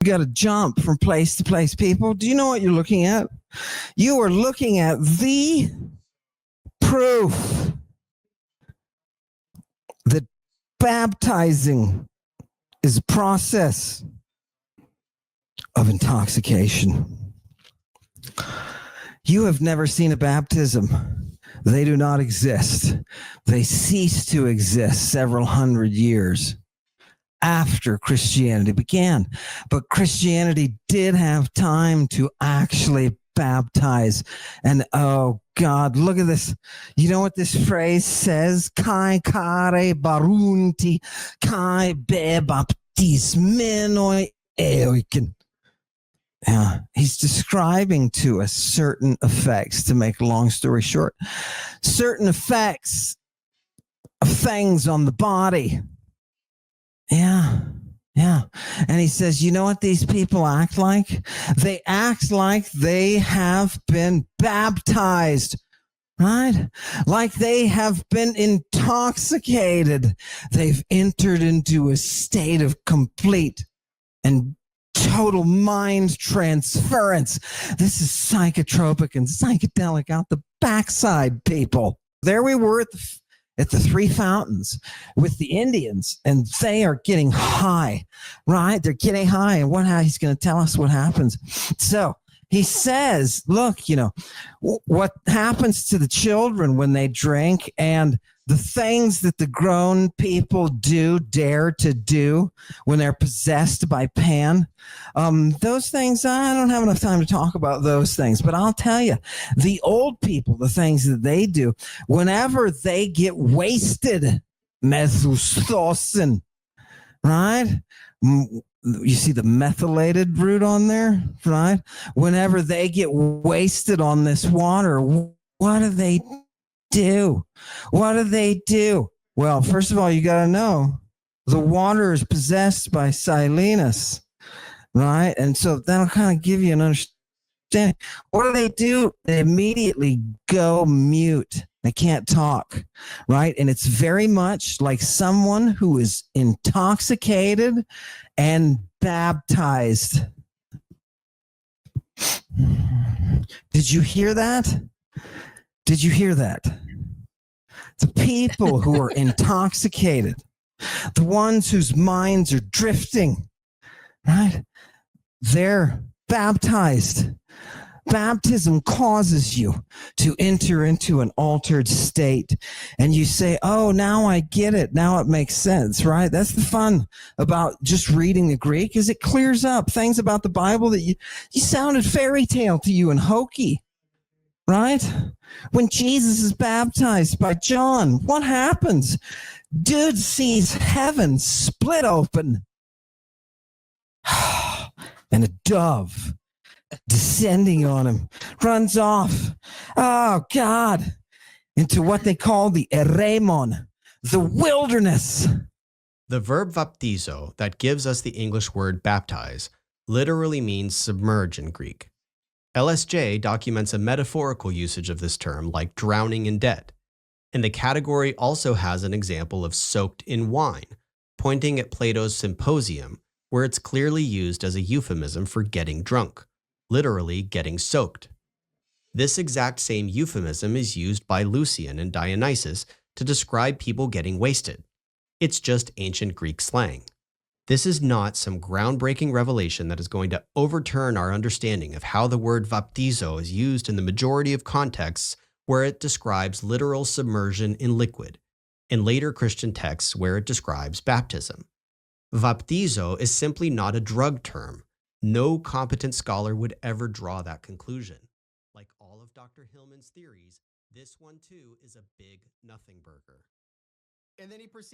got to jump from place to place. People, do you know what you're looking at? You are looking at the proof that baptizing is a process of intoxication. You have never seen a baptism. They do not exist. They ceased to exist several hundred years after Christianity began. But Christianity did have time to actually baptize. And oh God, look at this. You know what this phrase says? Kai kare barunti, kai be baptismenoi eoiken. Yeah, he's describing to us certain effects, to make a long story short, certain effects of things on the body. Yeah. And he says, you know what these people act like? They act like they have been baptized, right? Like they have been intoxicated. They've entered into a state of complete and total mind transference. This is psychotropic and psychedelic out the backside, people. There we were at the three fountains with the Indians, and they are getting high, right? They're getting high, and he's going to tell us what happens. So he says, look, you know, what happens to the children when they drink, and the things that the grown people dare to do when they're possessed by Pan. Those things, I don't have enough time to talk about those things, but I'll tell you, the old people, the things that they do, whenever they get wasted, methustosin, right? You see the methylated root on there, right? Whenever they get wasted on this water, what do they do? What do they do? Well, first of all, you got to know the water is possessed by Silenus, right? And so that'll kind of give you an understanding. What do? They immediately go mute. They can't talk, right? And it's very much like someone who is intoxicated and baptized. Did you hear that? Did you hear that? The people who are intoxicated, the ones whose minds are drifting, right? They're baptized. Baptism causes you to enter into an altered state. And you say, oh, now I get it. Now it makes sense, right? That's the fun about just reading the Greek, is it clears up things about the Bible that you sounded fairy tale to you and hokey, right? When Jesus is baptized by John, what happens? Dude sees heaven split open and a dove descending on him, runs off, oh God, into what they call the eremon, the wilderness. The verb baptizo that gives us the English word baptize literally means submerge in Greek. LSJ documents a metaphorical usage of this term like drowning in debt, and the category also has an example of soaked in wine, pointing at Plato's Symposium, where it's clearly used as a euphemism for getting drunk, literally getting soaked. This exact same euphemism is used by Lucian and Dionysius to describe people getting wasted. It's just ancient Greek slang. This is not some groundbreaking revelation that is going to overturn our understanding of how the word baptizo is used in the majority of contexts where it describes literal submersion in liquid, and later Christian texts where it describes baptism. Baptizo is simply not a drug term. No competent scholar would ever draw that conclusion. Like all of Dr. Hillman's theories, this one too is a big nothing burger. And then he proceeds